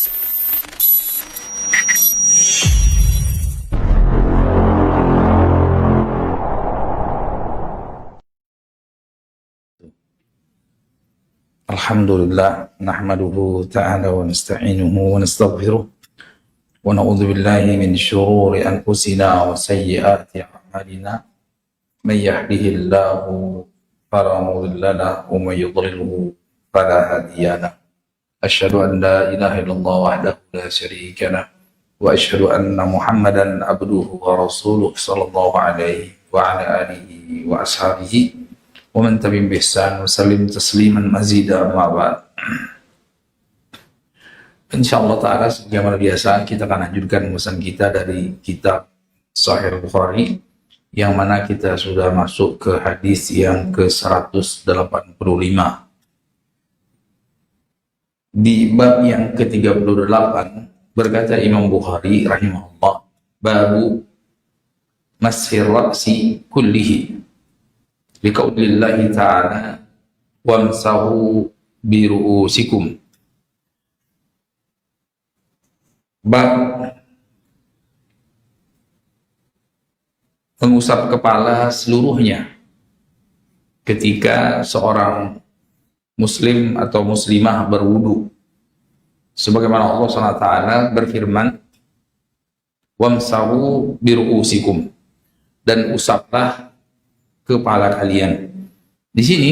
Alhamdulillah, nahmaduhu ta'ala wa nasta'inuhu wa nastaghfiruh wa na'udzu billahi min syururi anfusina wa sayyiati a'malina. May yahdihillahu fala mudilla lahu wa may yudlilhu fala hadiya lahu. Asyhadu an la ilaha illallah wahdahu la syarika lahu wa asyhadu anna Muhammadan abduhu wa rasuluh sallallahu alaihi wa ala alihi wa ashabihi wa man tabi'ahum bi ihsan wa sallim tasliman mazida amma ba'd. Insyaallah taala sebagaimana biasa kita akan lanjutkan pembahasan kita dari kitab Sahih Bukhari yang mana kita sudah masuk ke hadis yang ke-185. Di bab yang ke-38 berkata Imam Bukhari rahimahullah, babu mashir ra'si kullihi liqaulillahi ta'ala wamsahu biru'usikum. Bab mengusap kepala seluruhnya ketika seorang muslim atau muslimah berwudu, sebagaimana Allah SWT berfirman wamsahu biru'usikum, dan usaplah kepala kalian. Di sini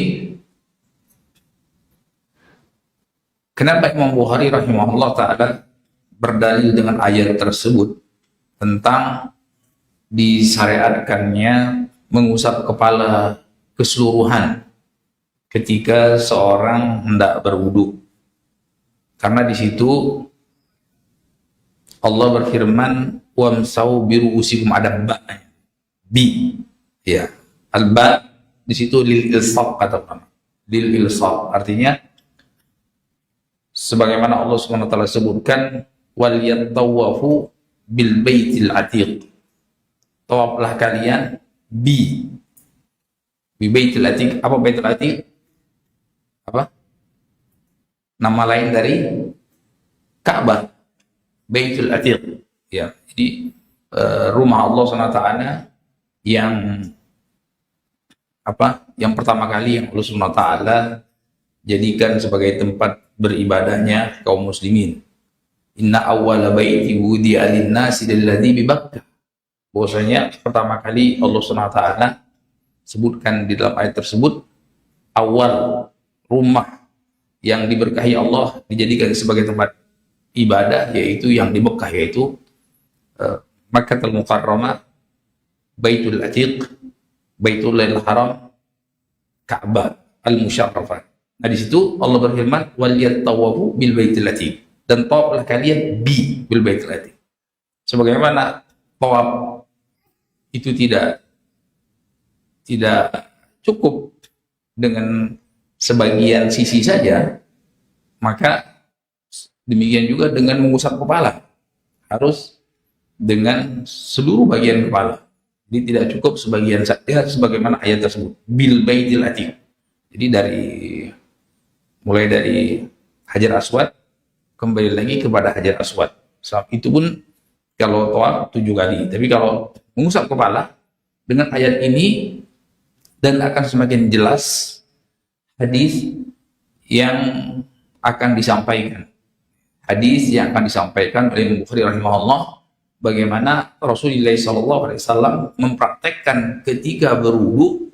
kenapa Imam Bukhari rahimahullah ta'ala berdalil dengan ayat tersebut tentang disyariatkannya mengusap kepala keseluruhan ketika seorang hendak berwudu? Karena di situ Allah berfirman wamsau biru'usikum, ada ba-nya, bi, ya. Al-ba di situ lil ilsaq, katakan lil ilsaq, artinya sebagaimana Allah SWT sebutkan wal yatawafu bil baitil atiq, tawaflah kalian bi baitil atiq. Apa baitil atiq? Apa nama lain dari Ka'bah? Baitul atiq, ya. Jadi rumah Allah SWT yang pertama kali yang Allah SWT jadikan sebagai tempat beribadahnya kaum muslimin. Inna awwala baiti wudi'a lin-nasi alladzi bi Bakkah. Bahwasanya pertama kali Allah SWT sebutkan di dalam ayat tersebut, awal rumah yang diberkahi Allah dijadikan sebagai tempat ibadah yaitu yang di Mekah, yaitu Makkahul Mukarramah, Baitul Atiq, Baitullahil Haram, Ka'bah Al-Musyarrafah. Nah, di situ Allah berfirman wal yatawafu bil baitil atiq, dan tawaflah kalian bil baitil atiq. Sebagaimana tawaf itu tidak cukup dengan sebagian sisi saja, maka demikian juga dengan mengusap kepala, harus dengan seluruh bagian kepala. Jadi tidak cukup sebagian saja sebagaimana ayat tersebut bil baitil atiq. Jadi mulai dari Hajar Aswad kembali lagi kepada Hajar Aswad. Itu pun kalau tawaf 7 kali. Tapi kalau mengusap kepala dengan ayat ini, dan akan semakin jelas hadis yang akan disampaikan. Hadis yang akan disampaikan oleh Imam Bukhari rahimahullah, bagaimana Rasulullah SAW mempraktekkan ketika berwudu,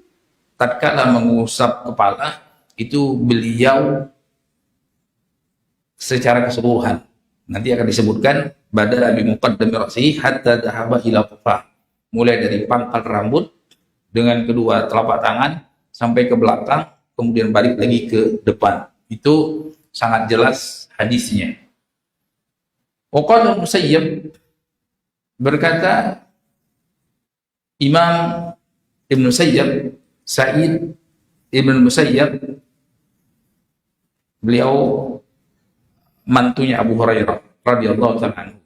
tatkala mengusap kepala itu beliau secara keseluruhan. Nanti akan disebutkan badal bi muqaddami ra'sihi hatta dhahaba ila qafah, mulai dari pangkal rambut dengan kedua telapak tangan sampai ke belakang, kemudian balik lagi ke depan. Itu sangat jelas hadisnya. Waqala Musayyib, berkata Imam Ibn Musayyib, Sa'id Ibn Musayyib, beliau mantunya Abu Hurairah radhiyallahu ta'ala anhu.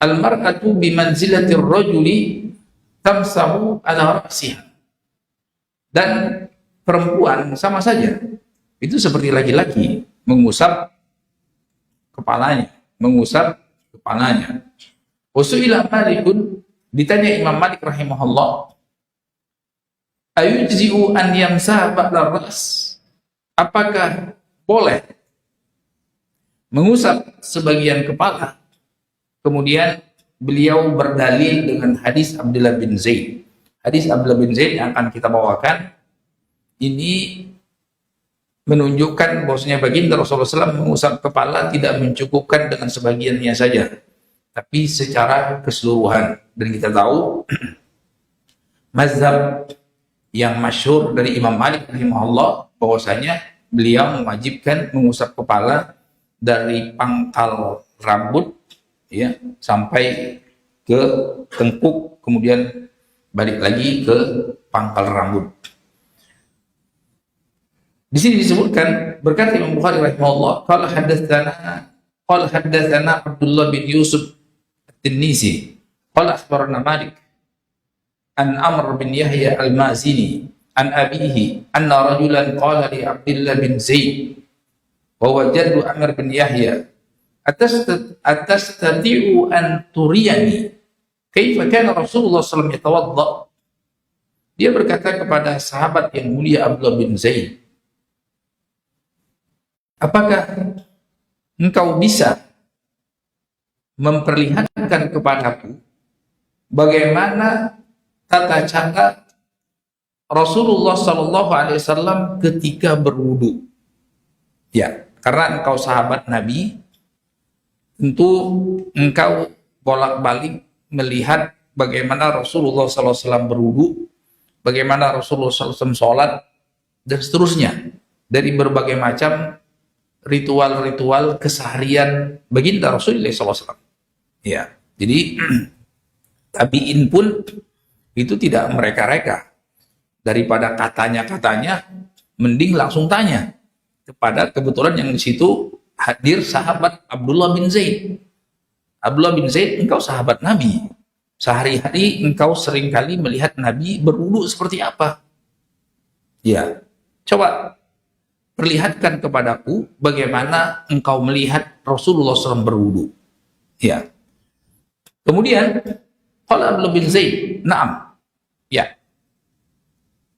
Al-mar'atu bimanzilatir rajuli tamsahu ala ra'siha. Dan perempuan sama saja, itu seperti laki-laki mengusap kepalanya, mengusap kepalanya. Usuila Malikun, ditanya Imam Malik rahimahullah, ayujzi'u an yamsaha ba'da ras? Apakah boleh mengusap sebagian kepala? Kemudian beliau berdalil dengan hadis Abdullah bin Zaid. Hadis Abdullah bin Zaid yang akan kita bawakan ini menunjukkan bahwasanya baginda Rasulullah SAW mengusap kepala tidak mencukupkan dengan sebagiannya saja, tapi secara keseluruhan. Dan kita tahu mazhab yang masyhur dari Imam Malik rahimahullah bahwasanya beliau mewajibkan mengusap kepala dari pangkal rambut ya sampai ke tengkuk, kemudian balik lagi ke pangkal rambut. Di sini disebutkan, berkata Imam Bukhari rahimahullah, qala haddatsana Abdullah bin Yusuf at-Tinnisi qala akhbarana Malik an Amr bin Yahya al-Mazini an abihi anna rajulan qala li Abdullah bin Zaid wa huwa jaddu Amr bin Yahya atastati'u an turiyani kaifa kana Rasulullah sallallahu alaihi wasallam yatawadda. Dia berkata kepada sahabat yang mulia Abdullah bin Zaid, apakah engkau bisa memperlihatkan kepadaku bagaimana tata cara Rasulullah Sallallahu Alaihi Wasallam ketika berwudu? Ya, karena engkau sahabat Nabi, tentu engkau bolak-balik melihat bagaimana Rasulullah Sallallahu Alaihi Wasallam berwudu, bagaimana Rasulullah Sallallahu Alaihi Wasallam sholat, dan seterusnya dari berbagai macam ritual-ritual keseharian baginda Rasulullah Sallallahu Alaihi Wasallam. Ya, jadi tabiin pun itu tidak mereka-reka. Daripada katanya-katanya, mending langsung tanya kepada, kebetulan yang di situ hadir sahabat Abdullah bin Zaid. Abdullah bin Zaid, engkau sahabat Nabi. Sehari-hari engkau seringkali melihat Nabi berwudu seperti apa? Ya, coba perlihatkan kepadaku bagaimana engkau melihat Rasulullah SAW berwudu. Ya. Kemudian qala Abdullah bin Zaid, na'am. Ya.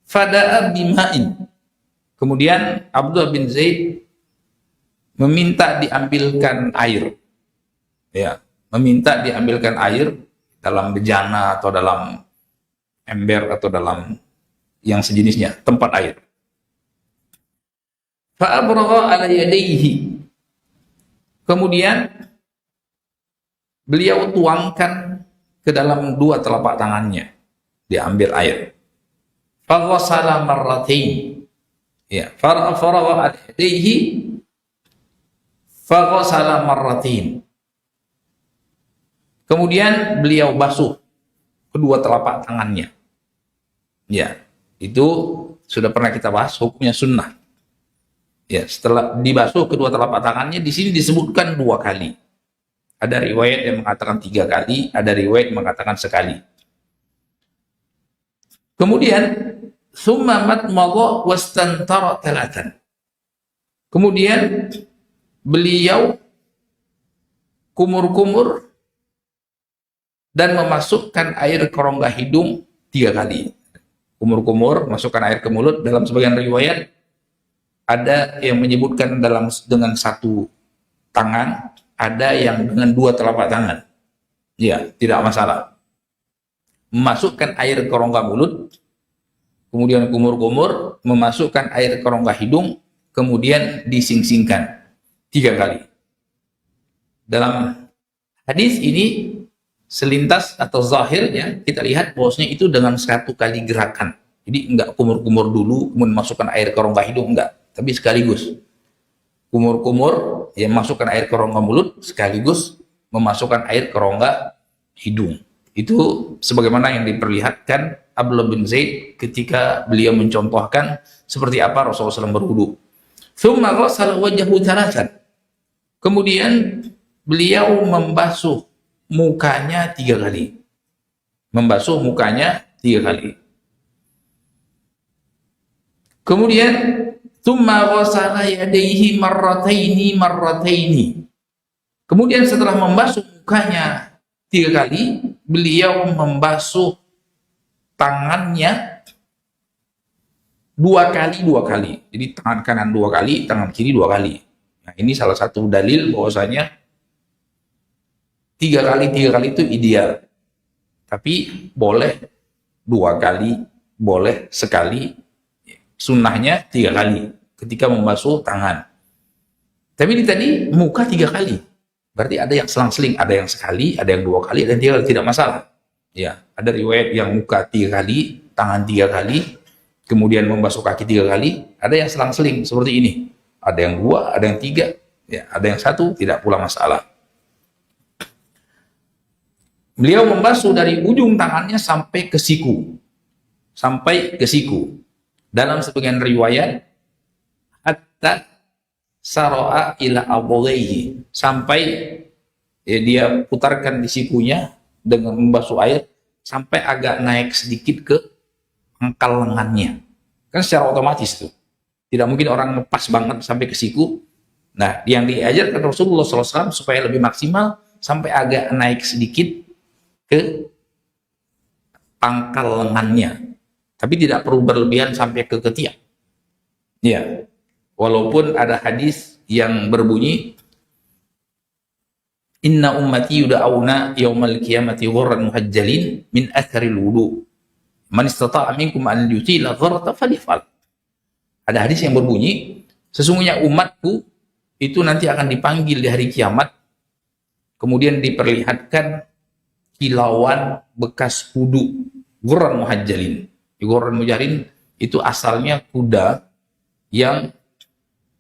Fada'a bima'in. Kemudian Abdullah bin Zaid meminta diambilkan air. Ya, meminta diambilkan air dalam bejana atau dalam ember atau dalam yang sejenisnya, tempat air. Fa'abragha ala yadayhi. Kemudian beliau tuangkan ke dalam dua telapak tangannya, diambil air. Faghasala marratain. Ya, faragha ala yadayhi faghasala marratain. Kemudian beliau basuh kedua telapak tangannya. Ya, itu sudah pernah kita bahas, hukumnya sunnah. Ya, setelah dibasuh kedua telapak tangannya, di sini disebutkan 2 kali. Ada riwayat yang mengatakan 3 kali, ada riwayat yang mengatakan sekali. Kemudian summa matmadha wastantara talatan. Kemudian beliau kumur-kumur dan memasukkan air ke rongga hidung 3 kali. Kumur-kumur, masukkan air ke mulut. Dalam sebagian riwayat ada yang menyebutkan dengan 1 tangan, ada yang dengan 2 telapak tangan. Ya, tidak masalah. Memasukkan air ke rongga mulut, kemudian kumur-kumur, memasukkan air ke rongga hidung, kemudian dising-singkan 3 kali. Dalam hadis ini selintas atau zahirnya kita lihat bahwasanya itu dengan 1 kali gerakan. Jadi enggak kumur-kumur dulu kemudian masukkan air ke rongga hidung, enggak, tapi sekaligus. Kumur-kumur, ya, masukkan air ke rongga mulut, sekaligus memasukkan air ke rongga hidung. Itu sebagaimana yang diperlihatkan Abdullah bin Zaid ketika beliau mencontohkan seperti apa Rasulullah SAW berwudu. Tsumma ghasala wajhahu thalathan. Kemudian beliau membasuh mukanya 3 kali. Membasuh mukanya 3 kali. Kemudian tsumma ghasala yadayhi marrataini. Kemudian setelah membasuh mukanya 3 kali, beliau membasuh tangannya 2 kali. Jadi tangan kanan 2 kali, tangan kiri 2 kali. Nah, ini salah satu dalil bahwasanya 3 kali itu ideal. Tapi boleh 2 kali, boleh sekali. Sunnahnya 3 kali ketika membasuh tangan. Tapi ini tadi muka 3 kali. Berarti ada yang selang-seling, ada yang sekali, ada yang 2 kali, ada yang 3 kali, tidak masalah. Ya, ada riwayat yang muka 3 kali, tangan 3 kali, kemudian membasuh kaki 3 kali, ada yang selang-seling seperti ini. Ada yang 2, ada yang 3, ya, ada yang 1, tidak pula masalah. Beliau membasuh dari ujung tangannya sampai ke siku. Sampai ke siku. Dalam sebagian riwayat, hatta saro'a ila abulaihi. Sampai ya, dia putarkan di sikunya dengan membasuh air sampai agak naik sedikit ke pangkal lengannya. Kan secara otomatis tuh. Tidak mungkin orang ngepas banget sampai ke siku. Nah, yang diajarkan Rasulullah SAW supaya lebih maksimal sampai agak naik sedikit ke pangkal lengannya. Tapi tidak perlu berlebihan sampai ke ketiak. Ya. Walaupun ada hadis yang berbunyi inna ummati yuda'auna yaumal qiyamati ghurran muhajjalin min atharil wudu. Man istata'a minkum an yutila ghurrata falyaf'al. Ada hadis yang berbunyi sesungguhnya umatku itu nanti akan dipanggil di hari kiamat, kemudian diperlihatkan kilauan bekas wudu, ghurran muhajjalin. Ghurran muhajjalin itu asalnya kuda yang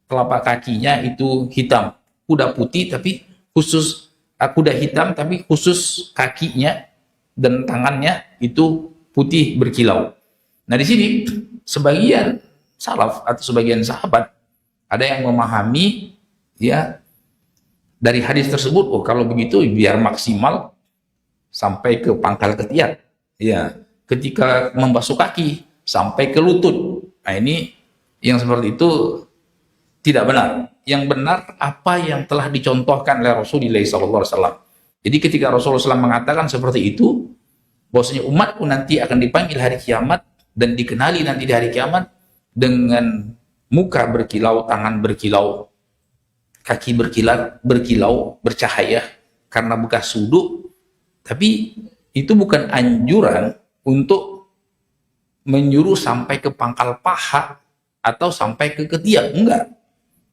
telapak kakinya itu hitam, kuda putih tapi khusus kuda hitam tapi khusus kakinya dan tangannya itu putih berkilau. Nah, di sini sebagian salaf atau sebagian sahabat ada yang memahami ya dari hadis tersebut, oh kalau begitu biar maksimal sampai ke pangkal ketiak. Ya, ketika membasuh kaki sampai ke lutut. Nah, ini yang seperti itu tidak benar. Yang benar apa yang telah dicontohkan oleh Rasulullah SAW. Jadi ketika Rasulullah SAW mengatakan seperti itu, bahwasanya umatku nanti akan dipanggil hari kiamat dan dikenali nanti di hari kiamat dengan muka berkilau, tangan berkilau, kaki berkilau, bercahaya karena bekas wudu. Tapi itu bukan anjuran untuk menyuruh sampai ke pangkal paha atau sampai ke ketiak, enggak.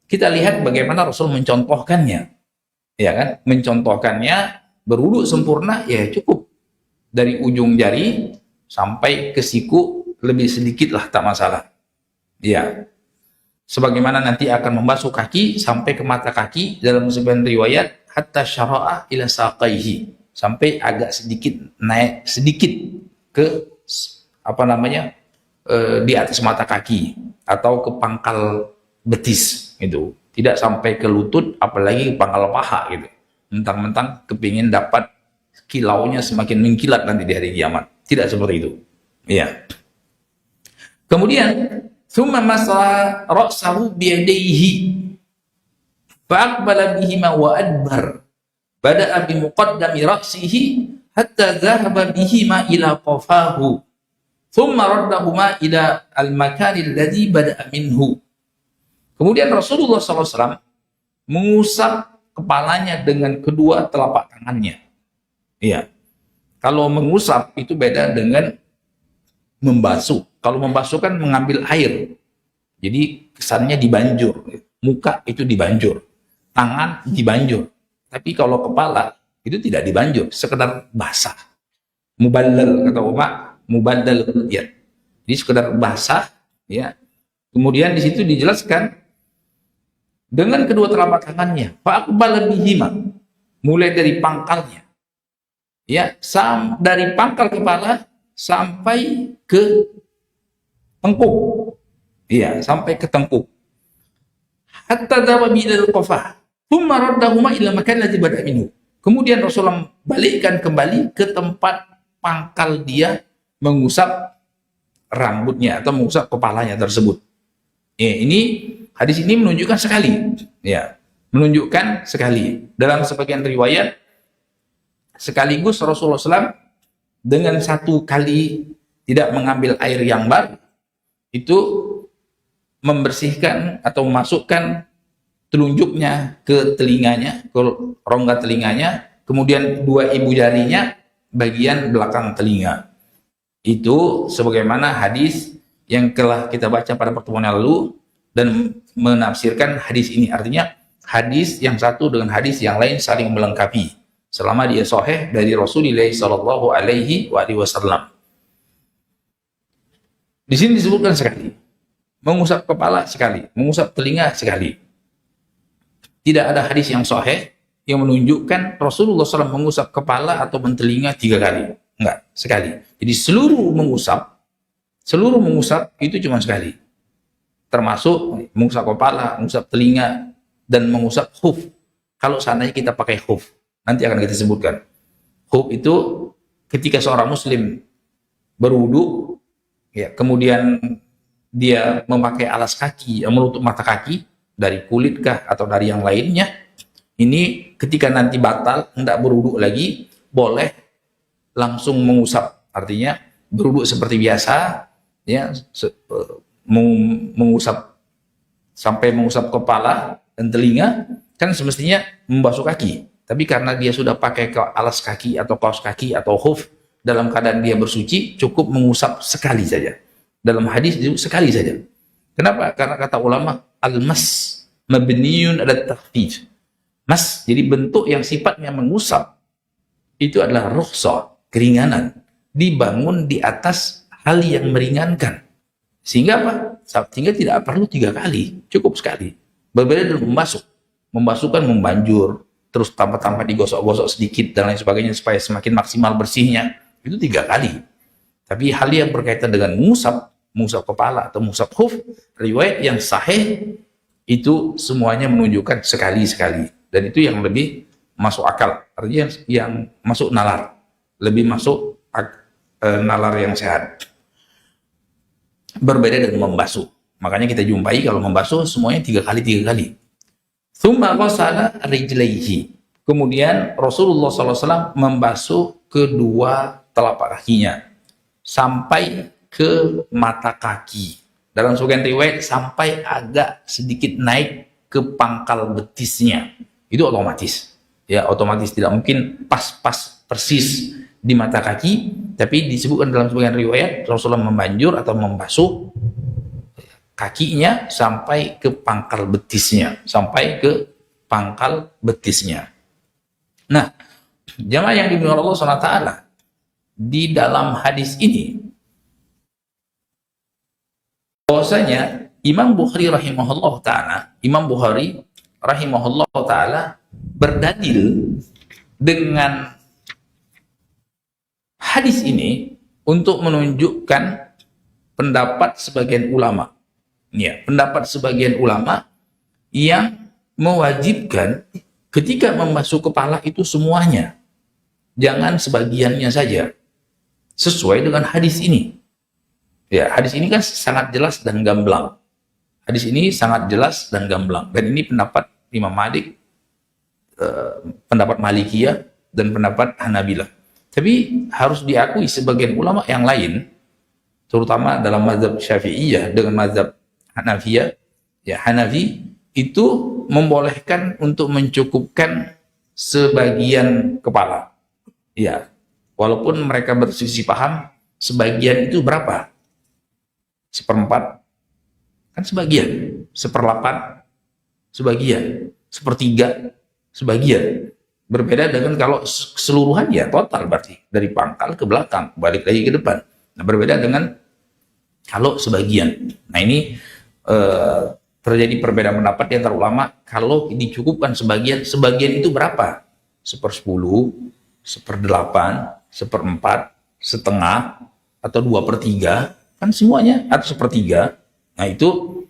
Kita lihat bagaimana Rasul mencontohkannya, ya kan? Mencontohkannya berwudu sempurna, ya cukup dari ujung jari sampai ke siku, lebih sedikit lah tak masalah. Ya, sebagaimana nanti akan membasuh kaki sampai ke mata kaki dalam sebagian riwayat hatta syara'a ila saqaihi, sampai agak sedikit naik sedikit ke di atas mata kaki atau ke pangkal betis gitu, tidak sampai ke lutut apalagi pangkal paha gitu. Mentang-mentang kepingin dapat kilaunya semakin mengkilat nanti di hari kiamat, tidak seperti itu. Ya. Kemudian thumma masaha ra'sahu biyadayhi fa aqbala bihima wa adbar, bada'a bi muqaddami ra'sihi hatta dhahaba bihima ila qafahu thumma raddahuma ila al-makan alladhi bada'a minhu. Kemudian Rasulullah SAW mengusap kepalanya dengan kedua telapak tangannya. Iya. Kalau mengusap itu beda dengan membasuh. Kalau membasuh kan mengambil air. Jadi kesannya dibanjur. Muka itu dibanjur. Tangan dibanjur. Tapi kalau kepala itu tidak dibanjur. Sekedar basah. Muballal kata Umar. Muballal. Ya. Jadi sekedar basah. Ya. Kemudian di situ dijelaskan dengan kedua telapak tangannya, fa'aqbala bihima, mulai dari pangkalnya, ya, dari pangkal kepala sampai ke tengkuk, ya, sampai ke tengkuk, hatta dhahaba ila al-qafah, thumma raddahuma ila makan alladhi bada'a minhu. Kemudian Rasulullah balikkan kembali ke tempat pangkal dia mengusap rambutnya atau mengusap kepalanya tersebut. Ya, ini hadis ini menunjukkan sekali, ya, menunjukkan sekali. Dalam sebagian riwayat, sekaligus Rasulullah SAW dengan satu kali tidak mengambil air yang baru, itu membersihkan atau memasukkan telunjuknya ke telinganya, ke rongga telinganya, kemudian dua ibu jarinya bagian belakang telinga. Itu sebagaimana hadis yang telah kita baca pada pertemuan yang lalu dan menafsirkan hadis ini. Artinya hadis yang satu dengan hadis yang lain saling melengkapi selama dia sahih dari Rasulullah Shallallahu Alaihi Wasallam. Di sini disebutkan sekali, mengusap kepala sekali, mengusap telinga sekali. Tidak ada hadis yang sahih yang menunjukkan Rasulullah SAW mengusap kepala atau telinga 3 kali. Enggak, sekali. Jadi seluruh mengusap itu cuma sekali. Termasuk mengusap kepala, mengusap telinga, dan mengusap khuf. Kalau seandainya kita pakai khuf, nanti akan kita sebutkan. Khuf itu ketika seorang muslim berwudu, ya, kemudian dia memakai alas kaki, menutup mata kaki, dari kulit kah atau dari yang lainnya, ini ketika nanti batal, hendak berwudu lagi, boleh langsung mengusap. Artinya berwudu seperti biasa, ya, mengusap sampai mengusap kepala dan telinga, kan semestinya membasuh kaki. Tapi karena dia sudah pakai alas kaki atau kaos kaki atau khuf, dalam keadaan dia bersuci, cukup mengusap sekali saja. Dalam hadis itu sekali saja. Kenapa? Karena kata ulama, al-mas mabniyun ala takhfif. Mas, jadi bentuk yang sifatnya mengusap itu adalah rukhsah, keringanan, dibangun di atas hal yang meringankan. Sehingga apa? Sehingga tidak perlu 3 kali, cukup sekali. Berbeda dengan membasuh. Membasuh kan membanjur, terus tanpa digosok-gosok sedikit dan lain sebagainya supaya semakin maksimal bersihnya. Itu 3 kali. Tapi hal yang berkaitan dengan mengusap kepala atau mengusap khuf, riwayat yang sahih itu semuanya menunjukkan sekali-sekali. Dan itu yang lebih masuk akal. Artinya yang masuk nalar. Lebih masuk nalar yang sehat. Berbeda dengan membasuh. Makanya kita jumpai kalau membasuh semuanya 3 kali. Tsumma ghasala rijlaihi. Kemudian Rasulullah SAW membasuh kedua telapak kakinya sampai ke mata kaki. Dalam sebagian riwayat sampai agak sedikit naik ke pangkal betisnya. Itu otomatis. Ya, otomatis, tidak mungkin pas persis di mata kaki, tapi disebutkan dalam sebagian riwayat Rasulullah membanjur atau membasuh kakinya sampai ke pangkal betisnya, Nah, jamaah yang dimuliakan Allah SWT, di dalam hadis ini bahwasanya Imam Bukhari rahimahullah ta'ala berdalil dengan hadis ini untuk menunjukkan pendapat sebagian ulama. Ya, pendapat sebagian ulama yang mewajibkan ketika membasuh kepala itu semuanya, jangan sebagiannya saja, sesuai dengan hadis ini. Ya, hadis ini kan sangat jelas dan gamblang. Dan ini pendapat Imam Malik, pendapat Malikiyah, dan pendapat Hanabilah. Tapi harus diakui sebagian ulama yang lain, terutama dalam mazhab Syafi'iyah dengan mazhab Hanafiyah, ya, Hanafi itu membolehkan untuk mencukupkan sebagian kepala. Ya, walaupun mereka berselisih paham sebagian itu berapa? 1/4 kan sebagian, 1/8 sebagian, 1/3 sebagian. Berbeda dengan kalau keseluruhan, ya total, berarti dari pangkal ke belakang, balik lagi ke depan. Nah, berbeda dengan kalau sebagian. Nah, ini terjadi perbedaan pendapat di antara ulama. Kalau dicukupkan sebagian itu berapa? 1/10, 1/8, 1/4, setengah, atau 2/3, kan semuanya, atau 1/3. Nah, itu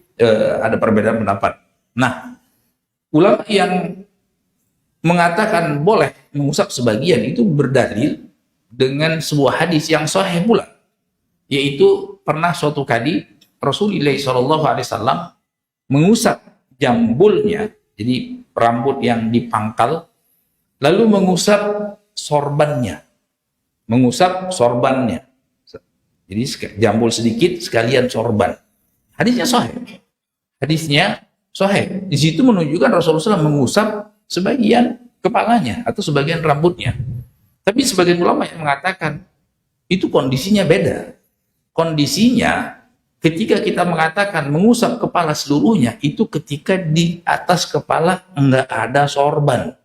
ada perbedaan pendapat. Nah, ulama yang mengatakan boleh mengusap sebagian itu berdalil dengan sebuah hadis yang sahih pula, yaitu pernah suatu kali Rasulullah SAW mengusap jambulnya, jadi rambut yang dipangkal, lalu mengusap sorbannya. Mengusap sorbannya. Jadi jambul sedikit sekalian sorban. Hadisnya sahih. Hadisnya sahih. Di situ menunjukkan Rasulullah SAW mengusap sebagian kepalanya atau sebagian rambutnya. Tapi sebagian ulama yang mengatakan itu kondisinya beda. Kondisinya ketika kita mengatakan mengusap kepala seluruhnya, itu ketika di atas kepala enggak ada sorban.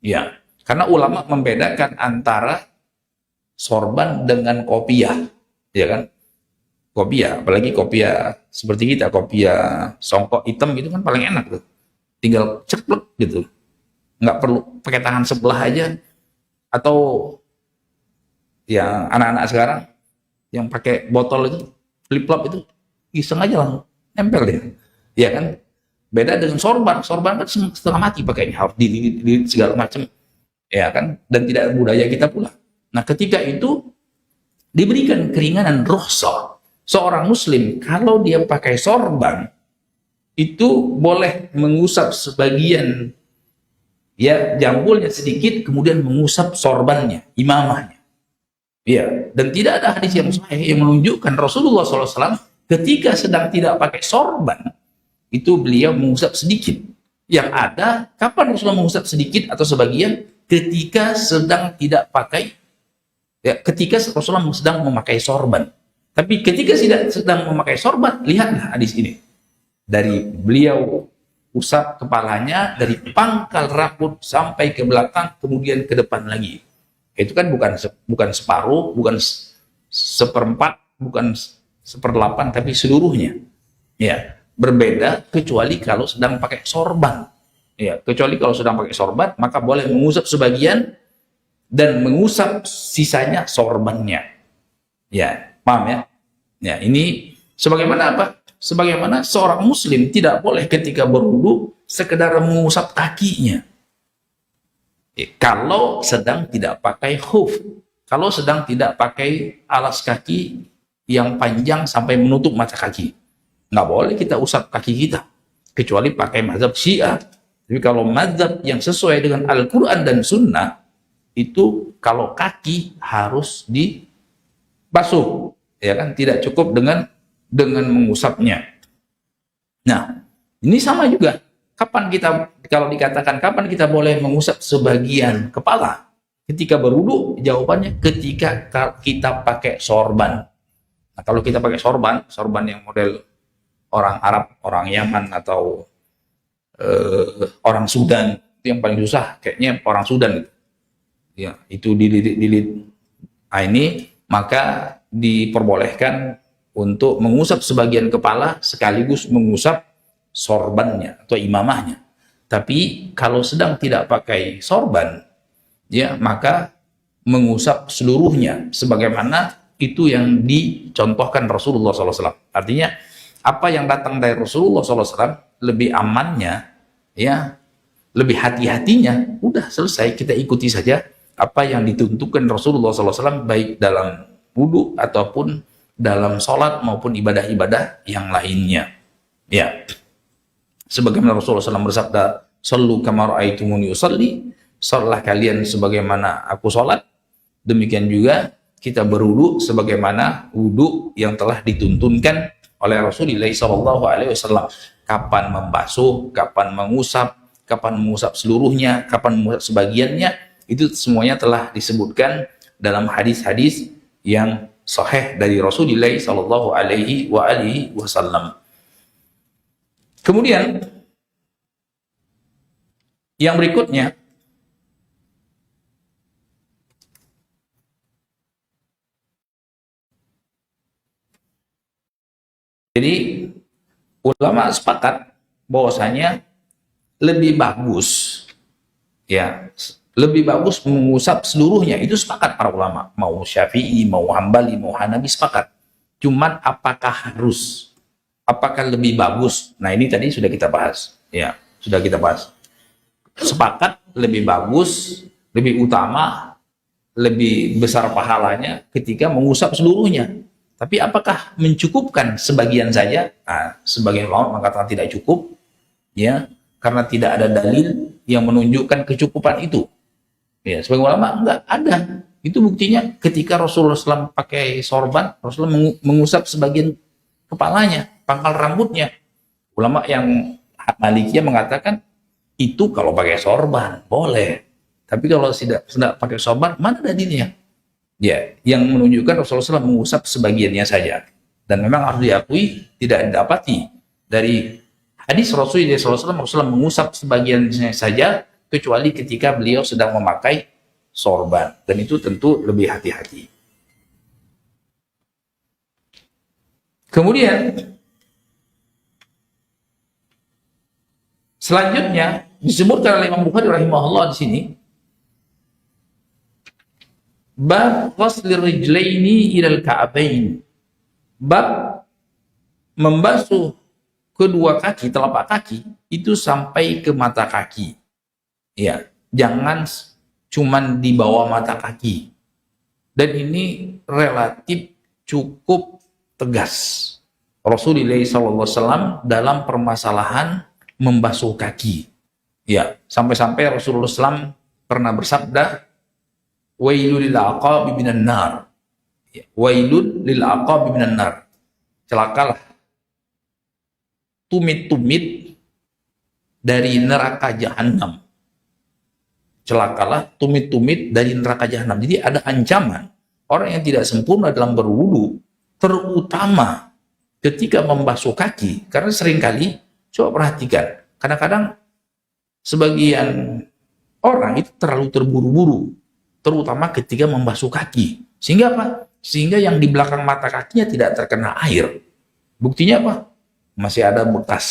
Ya, karena ulama membedakan antara sorban dengan kopiah, ya kan? Kopiah, apalagi kopiah seperti kita, kopiah songkok hitam gitu kan paling enak tuh. Tinggal ceplek gitu. Nggak perlu pakai tangan sebelah aja. Atau yang anak-anak sekarang yang pakai botol itu, flip-flop itu, iseng aja langsung nempel dia. Ya kan? Beda dengan sorban. Sorban kan setengah mati pakainya, harus dililit segala macam. Ya kan? Dan tidak budaya kita pula. Nah, ketika itu diberikan keringanan rukhsah. Seorang muslim kalau dia pakai sorban itu boleh mengusap sebagian ya jambulnya sedikit, kemudian mengusap sorbannya, imamahnya. Ya, dan tidak ada hadis yang sahih yang menunjukkan Rasulullah SAW ketika sedang tidak pakai sorban itu beliau mengusap sedikit. Yang ada kapan Rasulullah mengusap sedikit atau sebagian? Ketika sedang tidak pakai, ya, ketika Rasulullah sedang memakai sorban. Tapi ketika sedang memakai sorban, lihatlah hadis ini. Dari beliau usap kepalanya dari pangkal rambut sampai ke belakang, kemudian ke depan lagi. Itu kan bukan separuh, bukan seperempat, bukan seperdelapan, tapi seluruhnya. Ya, berbeda kecuali kalau sedang pakai sorban. Ya, kecuali kalau sedang pakai sorban, maka boleh mengusap sebagian dan mengusap sisanya sorbannya. Ya, paham ya? Ya, ini sebagaimana apa? Sebagaimana seorang muslim tidak boleh ketika berwudu sekedar mengusap kakinya. Kalau sedang tidak pakai khuf, kalau sedang tidak pakai alas kaki yang panjang sampai menutup mata kaki, nggak boleh kita usap kaki kita, kecuali pakai mazhab Syiah. Tapi kalau mazhab yang sesuai dengan Al-Quran dan Sunnah, itu kalau kaki harus dibasuh, ya kan? Tidak cukup dengan mengusapnya. Nah, ini sama juga. Kapan kita, kalau dikatakan kapan kita boleh mengusap sebagian kepala? Ketika berwudu, jawabannya ketika kita pakai sorban. Nah, kalau kita pakai sorban yang model orang Arab, orang Yaman, atau orang Sudan, itu yang paling susah, kayaknya orang Sudan gitu. Ya, itu dililit. Nah, ini maka diperbolehkan untuk mengusap sebagian kepala sekaligus mengusap sorbannya atau imamahnya. Tapi kalau sedang tidak pakai sorban, ya maka mengusap seluruhnya, sebagaimana itu yang dicontohkan Rasulullah SAW. Artinya apa yang datang dari Rasulullah SAW lebih amannya, ya lebih hati-hatinya, udah selesai, kita ikuti saja apa yang ditentukan Rasulullah SAW, baik dalam wudu ataupun dalam sholat maupun ibadah-ibadah yang lainnya. Ya, sebagaimana Rasulullah SAW bersabda, "Shallu kama ra'aitumuni usalli," salatlah kalian sebagaimana aku sholat. Demikian juga kita berwudu sebagaimana wudu yang telah dituntunkan oleh Rasulullah SAW. Kapan membasuh, kapan mengusap seluruhnya, kapan mengusap sebagiannya, itu semuanya telah disebutkan dalam hadis-hadis yang sahih dari Rasulullah SAW. Kemudian yang berikutnya, jadi ulama sepakat bahwasanya lebih bagus, ya lebih bagus mengusap seluruhnya. Itu sepakat para ulama, mau Syafi'i, mau Hambali, mau Hanafi, sepakat. Cuman apakah harus, apakah lebih bagus? Nah, ini tadi sudah kita bahas, ya sudah kita bahas. Sepakat lebih bagus, lebih utama, lebih besar pahalanya ketika mengusap seluruhnya. Tapi apakah mencukupkan sebagian saja? Nah, sebagian ulama mengatakan tidak cukup, ya. karena tidak ada dalil yang menunjukkan kecukupan itu. Ya, sebagai ulama enggak ada. Itu buktinya ketika Rasulullah SAW pakai sorban, Rasulullah mengusap sebagian kepalanya, pangkal rambutnya. Ulama yang Malikiyah mengatakan itu kalau pakai sorban boleh, tapi kalau tidak pakai sorban mana dalilnya? Ya, yang menunjukkan Rasulullah SAW mengusap sebagiannya saja. Dan memang harus diakui tidak didapati dari hadis Rasulullah SAW mengusap sebagiannya saja, kecuali ketika beliau sedang memakai sorban. Dan itu tentu lebih hati-hati. Kemudian selanjutnya disebutkan oleh Imam Bukhari rahimahullah di sini, bab ghuslir rijlaini ilal ka'bain, bab membasuh kedua kaki, telapak kaki itu sampai ke mata kaki. Ya, jangan cuman di bawah mata kaki. Dan ini relatif cukup tegas Rasulullah SAW dalam permasalahan membasuh kaki. Ya, sampai-sampai Rasulullah SAW pernah bersabda, wailul lil aqabi minan nar. Ya, wailul lil aqabi minan nar. Celakalah tumit-tumit dari neraka jahanam. Celakalah tumit-tumit dari neraka jahanam. Jadi ada ancaman orang yang tidak sempurna dalam berwudu, terutama ketika membasuh kaki. Karena seringkali, coba perhatikan, kadang-kadang sebagian orang itu terlalu terburu-buru, terutama ketika membasuh kaki. Sehingga apa? Sehingga yang di belakang mata kakinya tidak terkena air. Buktinya apa? Masih ada bekas.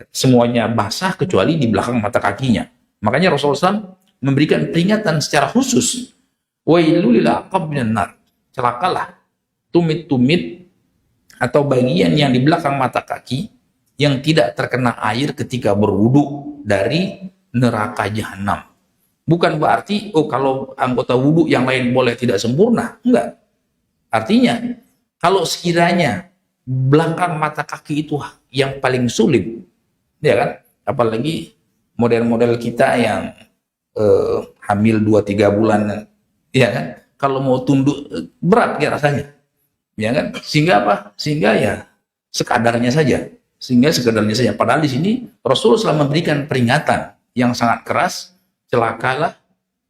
Semuanya basah kecuali di belakang mata kakinya. Makanya Rasulullah SAW memberikan peringatan secara khusus. Wailul lil aqab minan nar. Celakalah tumit-tumit atau bagian yang di belakang mata kaki yang tidak terkena air ketika berwudu dari neraka jahanam. Bukan berarti, oh kalau anggota wudu yang lain boleh tidak sempurna. Enggak. Artinya, kalau sekiranya belakang mata kaki itu yang paling sulit, ya kan? Apalagi model-model kita yang hamil 2-3 bulan, ya kan? Kalau mau tunduk, berat ya rasanya. Ya kan? Sehingga apa? Sehingga ya sekadarnya saja. Padahal di sini Rasulullah SAW memberikan peringatan yang sangat keras. Celakalah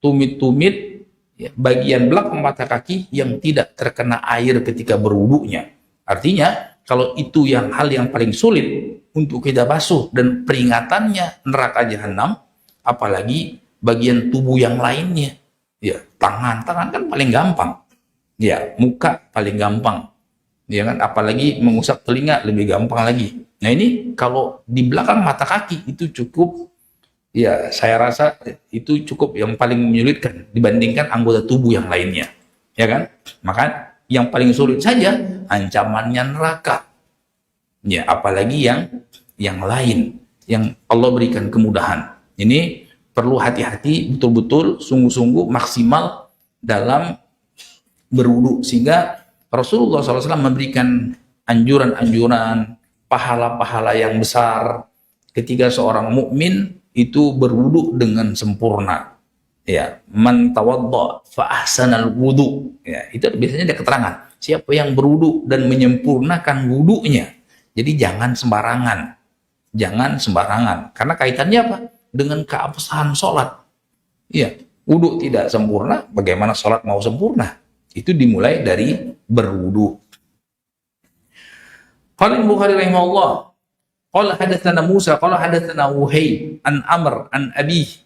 tumit-tumit ya, bagian belakang mata kaki yang tidak terkena air ketika berwudunya. Artinya kalau itu hal yang paling sulit untuk kita basuh dan peringatannya neraka jahanam, apalagi bagian tubuh yang lainnya. Ya, tangan kan paling gampang. Ya, muka paling gampang. Ya kan, apalagi mengusap telinga lebih gampang lagi. Nah, ini kalau di belakang mata kaki itu cukup, ya saya rasa itu cukup yang paling menyulitkan dibandingkan anggota tubuh yang lainnya, ya kan? Maka yang paling sulit saja ancamannya neraka, ya apalagi yang lain yang Allah berikan kemudahan. Ini perlu hati-hati, betul-betul sungguh-sungguh maksimal dalam berwudu, sehingga Rasulullah SAW memberikan anjuran-anjuran pahala-pahala yang besar ketika seorang mukmin itu berwudu dengan sempurna. Ya, man tawadda fa ahsanal wudu. Ya, itu biasanya ada keterangan. Siapa yang berwudu dan menyempurnakan wudunya. Jadi jangan sembarangan. Jangan sembarangan. Karena kaitannya apa? Dengan keabsahan sholat. Iya, wudu tidak sempurna, bagaimana sholat mau sempurna? Itu dimulai dari berwudu. Qala Bukhari rahimahullah, qala hadatsana Musa, qala hadatsana Wuhayb an Amr an Abi.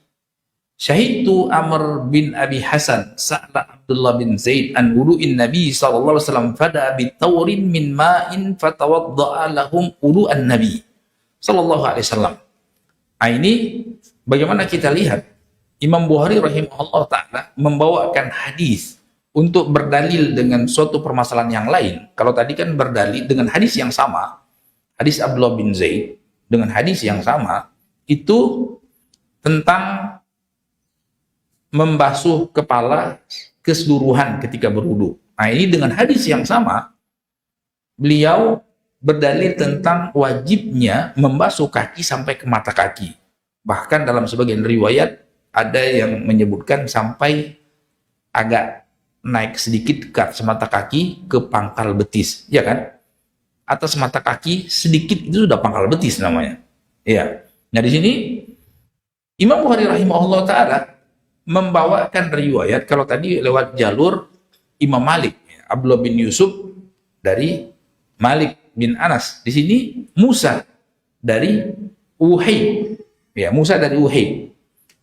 Syahidtu Amr bin Abi Hasan sa'la Abdullah bin Zaid an wudu'in Nabi sallallahu alaihi wasallam fada bi tawrin min ma'in fatawadda'a lahum wudu'an Nabi sallallahu alaihi wasallam. Ini bagaimana kita lihat Imam Bukhari rahimahullah taala membawakan hadis untuk berdalil dengan suatu permasalahan yang lain. Kalau tadi kan berdalil dengan hadis yang sama, hadis Abdullah bin Zaid dengan hadis yang sama, itu tentang membasuh kepala keseluruhan ketika berwudu. Nah, ini dengan hadis yang sama, beliau berdalil tentang wajibnya membasuh kaki sampai ke mata kaki. Bahkan dalam sebagian riwayat ada yang menyebutkan sampai agak naik sedikit ke atas mata kaki ke pangkal betis, ya kan? Atas mata kaki sedikit itu sudah pangkal betis namanya. Ya. Nah di sini Imam Bukhari rahimahullah taala membawakan riwayat, kalau tadi lewat jalur Imam Malik, Abdullah bin Yusuf dari Malik bin Anas. Di sini Musa dari Uhayb. Ya, Musa dari Uhayb.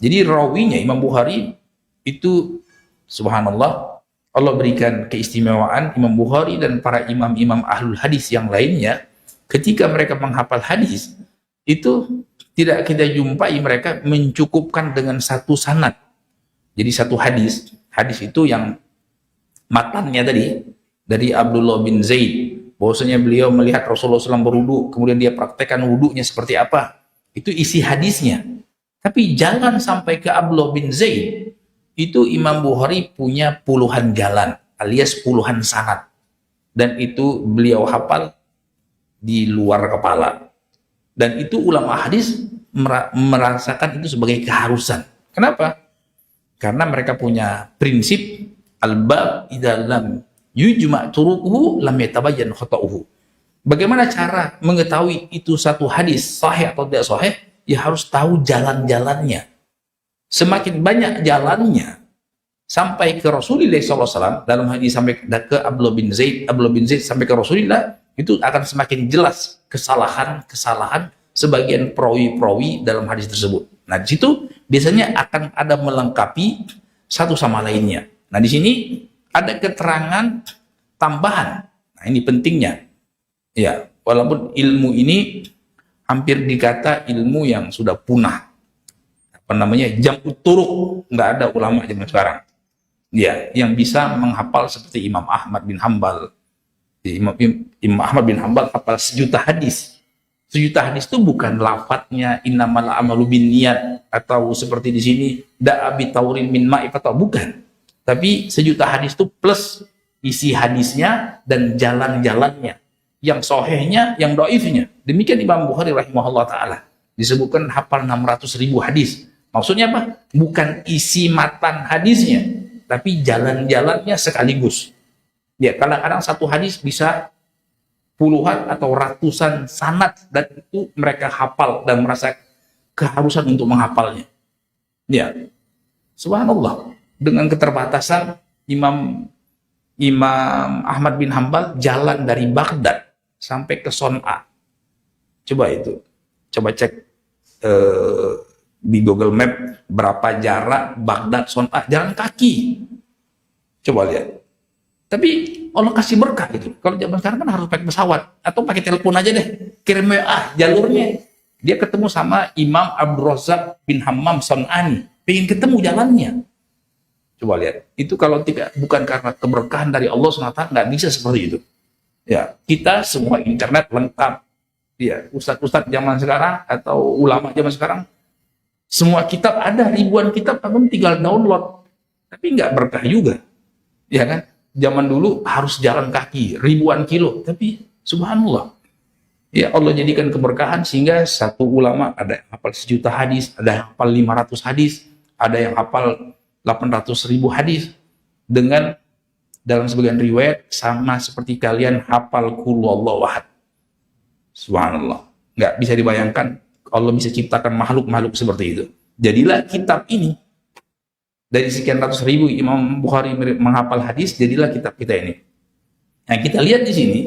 Jadi rawinya Imam Bukhari itu subhanallah, Allah berikan keistimewaan Imam Bukhari dan para imam-imam ahlul hadis yang lainnya, ketika mereka menghafal hadis itu tidak kita jumpai mereka mencukupkan dengan satu sanad. Jadi satu hadis itu yang matannya tadi dari Abdullah bin Zaid, bahwasanya beliau melihat Rasulullah SAW berwudu, kemudian dia praktekkan wudunya seperti apa. Itu isi hadisnya. Tapi jangan sampai ke Abdullah bin Zaid, itu Imam Bukhari punya puluhan jalan, alias puluhan sanad. Dan itu beliau hafal di luar kepala. Dan itu ulama hadis merasakan itu sebagai keharusan. Kenapa? Karena mereka punya prinsip al-bab idza lam yujma' turuquhu lam yatabayyan khata'uhu. Bagaimana cara mengetahui itu satu hadis sahih atau tidak sahih? Ya harus tahu jalan-jalannya. Semakin banyak jalannya sampai ke Rasulullah SAW, dalam hadis sampai ke Abdullah bin Zaid sampai ke Rasulullah, itu akan semakin jelas kesalahan sebagian perawi-perawi dalam hadis tersebut. Nah, di situ biasanya akan ada melengkapi satu sama lainnya. Nah, di sini ada keterangan tambahan. Nah, ini pentingnya. Ya, walaupun ilmu ini hampir dikata ilmu yang sudah punah. Apa namanya? Jam'ut turuq, nggak ada ulama zaman sekarang. Ya, yang bisa menghafal seperti Imam Ahmad bin Hambal. Imam Ahmad bin Hambal hafal 1.000.000 hadis. 1.000.000 hadis itu bukan lafadznya innamal a'malu binniyat atau seperti di sini da'abi taurin min ma'if atau bukan. Tapi 1.000.000 hadis itu plus isi hadisnya dan jalan-jalannya, yang sahihnya, yang dhaifnya. Demikian Imam Bukhari rahimahullah taala disebutkan hafal 600.000 hadis. Maksudnya apa? Bukan isi matan hadisnya, tapi jalan-jalannya sekaligus. Ya, kadang-kadang satu hadis bisa puluhan atau ratusan sanad, dan itu mereka hafal dan merasa keharusan untuk menghafalnya. Ya, subhanallah, dengan keterbatasan Imam Ahmad bin Hambal jalan dari Baghdad sampai ke Son'a. Coba cek di Google Map berapa jarak Baghdad Son'a, jalan kaki. Coba lihat. Tapi Allah kasih berkah gitu. Kalau zaman sekarang kan harus pakai pesawat atau pakai telepon aja deh. Kirim WA jalurnya. Dia ketemu sama Imam Abdul Razak bin Hammam Son'ani. Pengen ketemu jalannya. Coba lihat. Itu kalau bukan karena keberkahan dari Allah SWT, nggak bisa seperti itu. Ya, kita semua internet lengkap. Ya, ustadz-ustadz zaman sekarang atau ulama zaman sekarang, semua kitab ada, ribuan kitab, abang tinggal download. Tapi nggak berkah juga. Ya kan? Zaman dulu harus jalan kaki ribuan kilo, tapi subhanallah, ya Allah jadikan keberkahan sehingga satu ulama ada yang hafal 1.000.000 hadis, ada yang hafal 500 hadis, ada yang hafal 800.000 hadis, dengan dalam sebagian riwayat sama seperti kalian hafal qul huwallahu ahad. Subhanallah, nggak bisa dibayangkan Allah bisa ciptakan makhluk-makhluk seperti itu. Jadilah kitab ini dari sekian ratus ribu Imam Bukhari menghafal hadis, jadilah kitab kita ini. Nah, kita lihat di sini,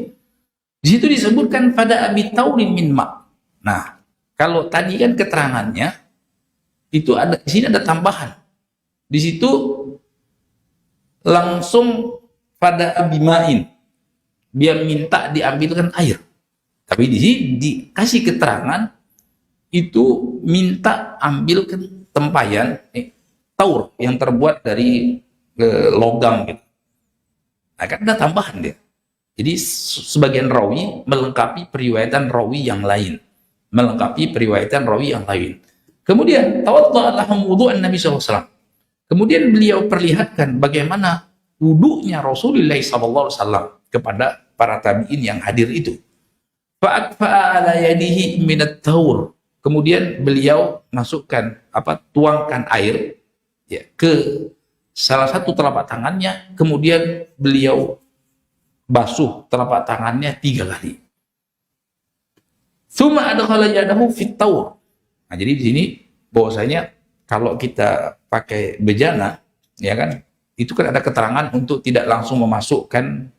di situ disebutkan pada abi taurin min ma. Nah, kalau tadi kan keterangannya itu ada, di sini ada tambahan. Di situ langsung pada abi ma'in, dia minta diambilkan air. Tapi di sini dikasih keterangan itu minta ambilkan tempayan taur yang terbuat dari logam gitu. Nah, kan ada tambahan dia. Jadi sebagian rawi melengkapi periwayatan rawi yang lain. Kemudian tawadda'a lahum wudu'an Nabi SAW. Kemudian beliau perlihatkan bagaimana wudu'nya Rasulullah SAW kepada para tabi'in yang hadir itu. Fa'akfa'a ala yadihi minat taur. Kemudian beliau masukkan tuangkan air ya ke salah satu telapak tangannya, kemudian beliau basuh telapak tangannya 3 kali. Tsumma adkhala yadahu fit taur. Nah, jadi di sini bahwasanya kalau kita pakai bejana ya kan, itu kan ada keterangan untuk tidak langsung memasukkan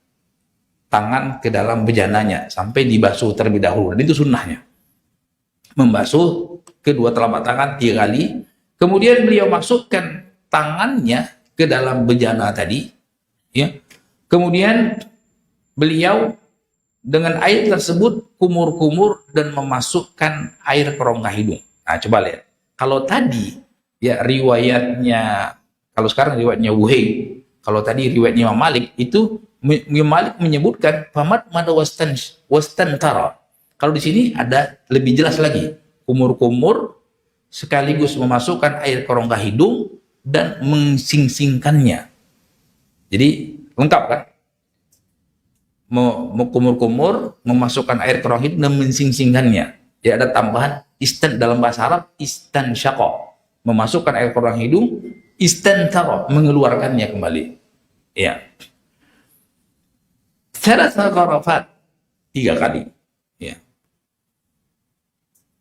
tangan ke dalam bejananya sampai dibasuh terlebih dahulu. Dan itu sunnahnya. Membasuh kedua telapak tangan 3 kali, kemudian beliau masukkan tangannya ke dalam bejana tadi, ya. Kemudian beliau dengan air tersebut kumur-kumur dan memasukkan air ke rongga hidung. Nah, coba lihat. Kalau tadi ya riwayatnya, kalau sekarang riwayatnya Wuhai, kalau tadi riwayatnya Imam Malik, itu Imam Malik menyebutkan famat mada wastan tara. Kalau di sini ada lebih jelas lagi, kumur-kumur sekaligus memasukkan air ke rongga hidung dan mengsingsingkannya. Jadi lengkap kan? Kumur-kumur, memasukkan air ke rongga hidung dan mensingsingkannya. Ya, ada tambahan istan dalam bahasa Arab, istan syaqa, memasukkan air ke rongga hidung, istan tara, mengeluarkannya kembali. Ya. Thalatha gharafat, 3 kali. Ya.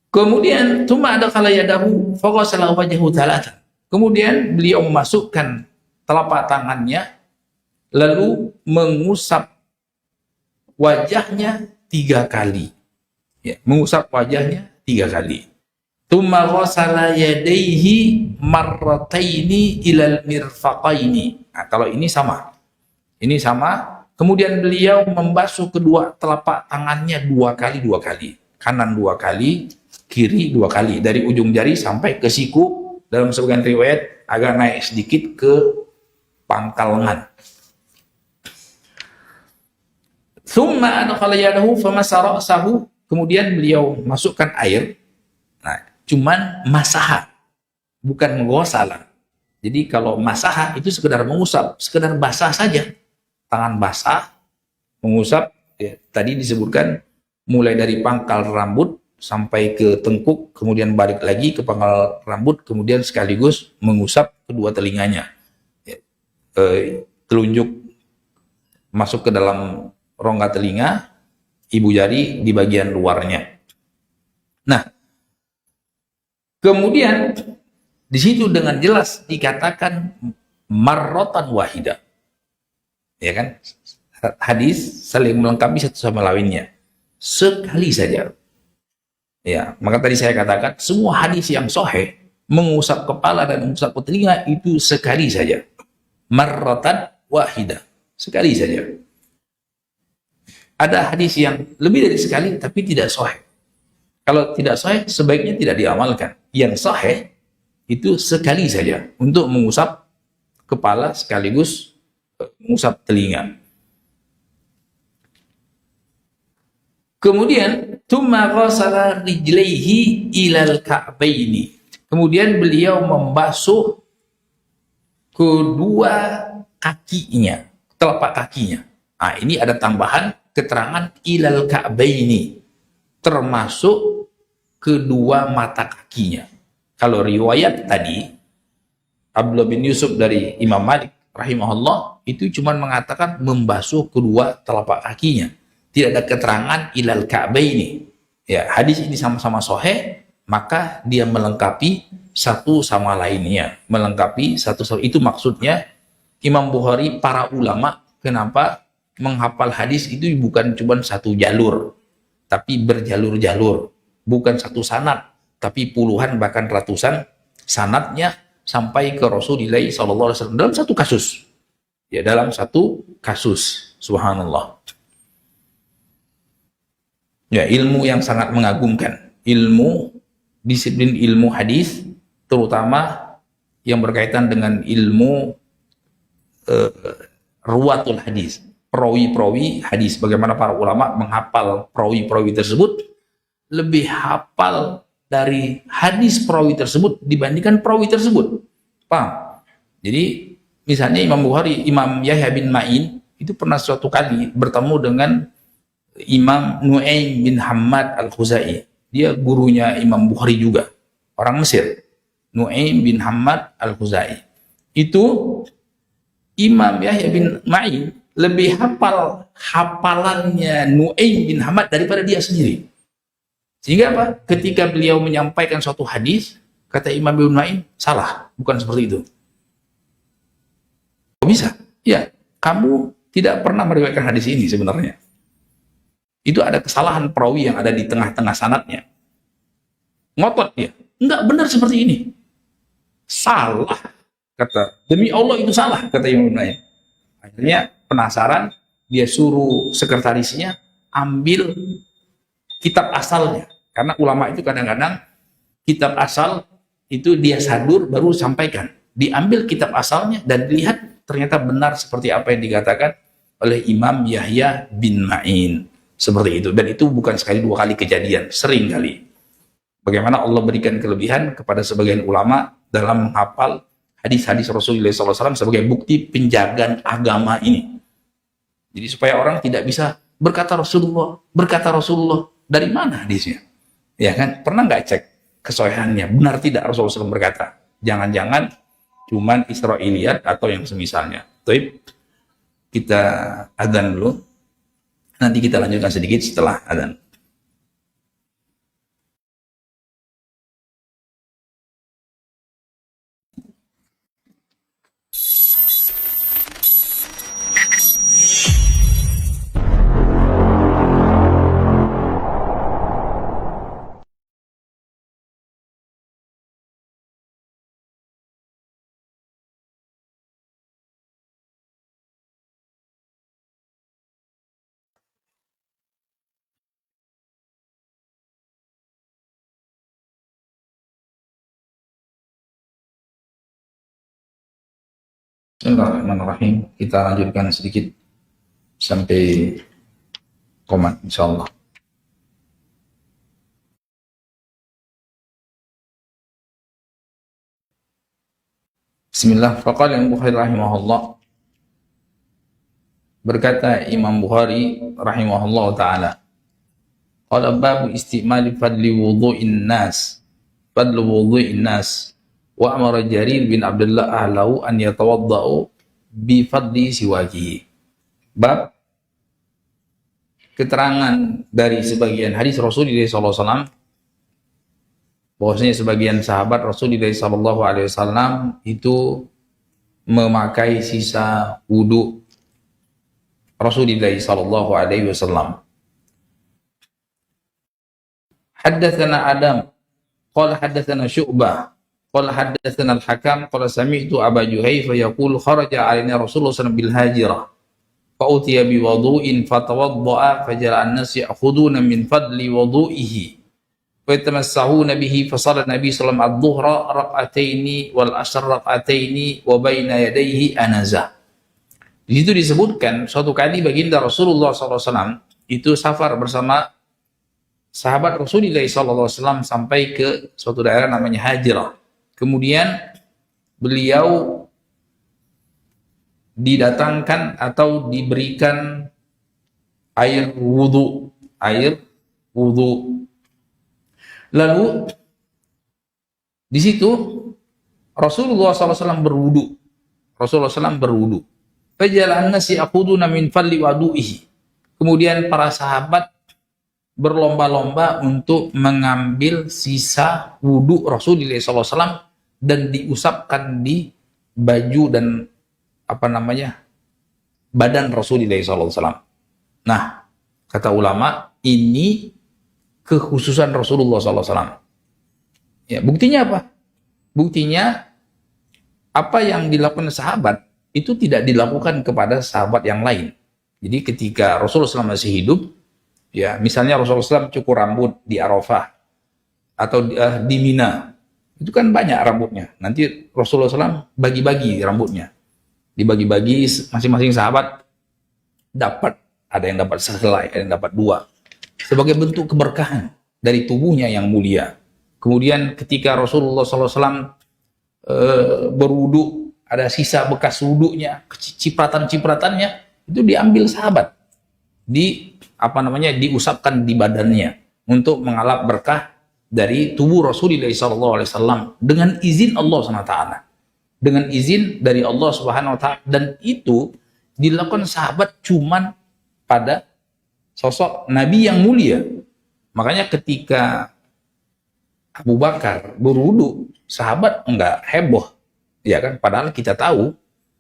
Kemudian tsumma adkhala yadahu faghasala wajhahu thalatha. Kemudian beliau memasukkan telapak tangannya lalu mengusap wajahnya 3 kali. Ya, mengusap wajahnya 3 kali. Tsumma ghasala yadayhi marrataini ilal mirfaqaini. Nah, kalau ini sama. Ini sama. Kemudian beliau membasuh kedua telapak tangannya 2 kali, 2 kali. Kanan 2 kali, kiri 2 kali. Dari ujung jari sampai ke siku, dalam sebagian riwayat agak naik sedikit ke pangkal lengan. Tsumma adkhala yadahu famasa ra'sahu. Kemudian beliau masukkan air. Nah, cuman masaha, bukan menggosala. Jadi kalau masaha itu sekedar mengusap, sekedar basah saja. Tangan basah, mengusap, ya, tadi disebutkan mulai dari pangkal rambut sampai ke tengkuk, kemudian balik lagi ke pangkal rambut, kemudian sekaligus mengusap kedua telinganya. Ya, telunjuk masuk ke dalam rongga telinga, ibu jari di bagian luarnya. Nah, kemudian di situ dengan jelas dikatakan marrotan wahida. Ya kan, hadis saling melengkapi satu sama lainnya, sekali saja. Ya, maka tadi saya katakan semua hadis yang sahih mengusap kepala dan mengusap telinga itu sekali saja, marratan wahidah, sekali saja. Ada hadis yang lebih dari sekali tapi tidak sahih. Kalau tidak sahih sebaiknya tidak diamalkan. Yang sahih itu sekali saja untuk mengusap kepala sekaligus mengusap telinga. Kemudian tsumma ghasala rijlaihi ilal ka'baini. Kemudian beliau membasuh kedua kakinya, telapak kakinya. Nah, ini ada tambahan keterangan ilal ka'baini, termasuk kedua mata kakinya. Kalau riwayat tadi Abdullah bin Yusuf dari Imam Malik rahimahullah itu cuma mengatakan membasuh kedua telapak kakinya, tidak ada keterangan ilal ka'baini. Ya, hadis ini sama-sama sahih, maka dia melengkapi satu sama lainnya, melengkapi satu sama. Itu maksudnya Imam Bukhari, para ulama kenapa menghafal hadis itu bukan cuma satu jalur, tapi berjalur-jalur, bukan satu sanad, tapi puluhan bahkan ratusan sanadnya sampai ke Rasulullah SAW dalam satu kasus. Ya, dalam satu kasus. Subhanallah. Ya, ilmu yang sangat mengagumkan. Ilmu, disiplin ilmu hadis, terutama yang berkaitan dengan ilmu ruwatul hadis, perawi-perawi hadis. Bagaimana para ulama menghafal perawi-perawi tersebut, lebih hafal dari hadis perawi tersebut dibandingkan perawi tersebut. Paham? Jadi misalnya Imam Bukhari, Imam Yahya bin Ma'in itu pernah suatu kali bertemu dengan Imam Nu'aim bin Hammad al-Khuzai. Dia gurunya Imam Bukhari juga, orang Mesir. Nu'aim bin Hammad al-Khuzai. Itu Imam Yahya bin Ma'in lebih hafal hafalannya Nu'aim bin Hammad daripada dia sendiri. Sehingga apa? Ketika beliau menyampaikan suatu hadis, kata Imam bin Ma'in, salah, bukan seperti itu. Kok bisa? Ya, kamu tidak pernah meriwayatkan hadis ini sebenarnya. Itu ada kesalahan perawi yang ada di tengah-tengah sanadnya. Ngotot dia. Enggak benar seperti ini. Salah. Kata, demi Allah itu salah, kata Imam Nawawi. Akhirnya penasaran, dia suruh sekretarisnya ambil kitab asalnya. Karena ulama itu kadang-kadang kitab asal itu dia sadur baru sampaikan. Diambil kitab asalnya dan dilihat ternyata benar seperti apa yang dikatakan oleh Imam Yahya bin Ma'in. Seperti itu. Dan itu bukan sekali dua kali kejadian, sering kali. Bagaimana Allah berikan kelebihan kepada sebagian ulama dalam menghafal hadis-hadis Rasulullah SAW sebagai bukti penjagaan agama ini. Jadi supaya orang tidak bisa berkata Rasulullah. Dari mana hadisnya? Ya kan? Pernah nggak cek kesohihannya? Benar tidak Rasulullah SAW berkata? Jangan-jangan cuman Israiliyat atau yang semisalnya. Tapi kita adzan dulu. Nanti kita lanjutkan sedikit setelah adzan. Bismillahirrahmanirrahim. Kita lanjutkan sedikit sampai komat insyaallah. Bismillah. Faqala Imam Bukhari rahimahullah. Berkata Imam Bukhari rahimahullah taala. Qala babu istimali fadli wudu'in nas. Fadlu wudu'in nas. Wa amara Jarir bin Abdullah ahlahu an yatawadda'u bi fadli siwakihi. Bab keterangan dari sebagian hadis Rasulullah SAW bahwasanya sebagian sahabat Rasulullah SAW itu memakai sisa wudu Rasulullah SAW. Haddatsana Adam qala haddatsana Syu'bah qala haddatsana al-Hakam qala sami'tu Aba Juhayfa yaqul kharaja alaina Rasulullah sallallahu bil hajirah fa utiya bi wudu'in fatawadda'a fajala an-nas ya'khuduna min fadli wudu'ihi wa yatamassahuna bihi fa shalla Nabi sallallahu alaihi wasallam adh-dhuhra rak'ataini wal asr rak'ataini wa baina yadayhi anazah. Di situ disebutkan suatu kali baginda Rasulullah SAW itu safar bersama sahabat Rasulullah SAW sampai ke suatu daerah namanya Hajirah. Kemudian beliau didatangkan atau diberikan air wudu. Lalu di situ Rasulullah SAW berwudu. Fajalan nasi aquduna min fadli wudu'ihi. Kemudian para sahabat berlomba-lomba untuk mengambil sisa wudu Rasulullah SAW dan diusapkan di baju dan badan Rasulullah SAW. Nah, kata ulama, ini kekhususan Rasulullah SAW. Ya, buktinya apa? Buktinya apa yang dilakukan sahabat itu tidak dilakukan kepada sahabat yang lain. Jadi ketika Rasulullah SAW masih hidup, ya misalnya Rasulullah SAW cukur rambut di Arafah atau di Mina, itu kan banyak rambutnya. Nanti Rasulullah SAW bagi-bagi rambutnya, dibagi-bagi masing-masing sahabat dapat, ada yang dapat sehelai, ada yang dapat 2, sebagai bentuk keberkahan dari tubuhnya yang mulia. Kemudian ketika Rasulullah SAW berwudu, ada sisa bekas wudunya, cipratan-cipratannya, itu diambil sahabat, diusapkan di badannya untuk mengalap berkah dari tubuh Rasulullah SAW dengan izin Allah SWT, dengan izin dari Allah Subhanahu Wa Taala, dan itu dilakukan sahabat cuman pada sosok Nabi yang mulia. Makanya ketika Abu Bakar berwudu, sahabat enggak heboh, ya kan? Padahal kita tahu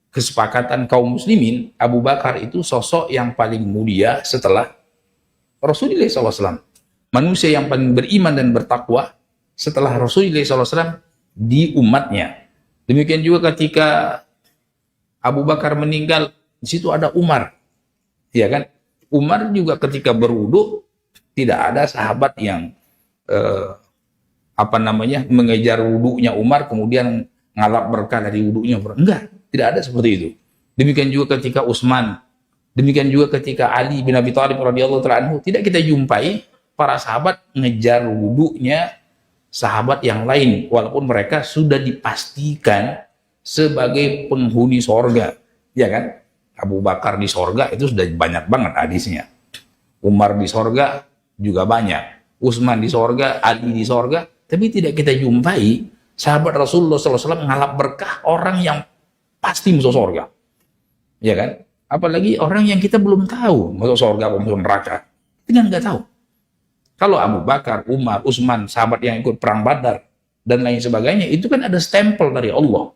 kesepakatan kaum muslimin, Abu Bakar itu sosok yang paling mulia setelah Rasulullah SAW. Manusia yang paling beriman dan bertakwa setelah Rasulullah SAW di umatnya. Demikian juga ketika Abu Bakar meninggal, di situ ada Umar, ya kan? Umar juga ketika berwudu, tidak ada sahabat yang mengejar wudunya Umar kemudian ngalap berkah dari wudunya. Enggak, tidak ada seperti itu. Demikian juga ketika Utsman, demikian juga ketika Ali bin Abi Thalib radhiyallahu ta'ala anhu, tidak kita jumpai para sahabat ngejar wudunya sahabat yang lain walaupun mereka sudah dipastikan sebagai penghuni sorga, ya kan? Abu Bakar di sorga itu sudah banyak banget hadisnya. Umar di sorga juga banyak, Utsman di sorga, Ali di sorga, tapi tidak kita jumpai sahabat Rasulullah SAW ngalap berkah orang yang pasti masuk sorga, ya kan? Apalagi orang yang kita belum tahu masuk sorga atau masuk neraka, kita nggak tahu. Kalau Abu Bakar, Umar, Utsman, sahabat yang ikut perang Badar dan lain sebagainya, itu kan ada stempel dari Allah,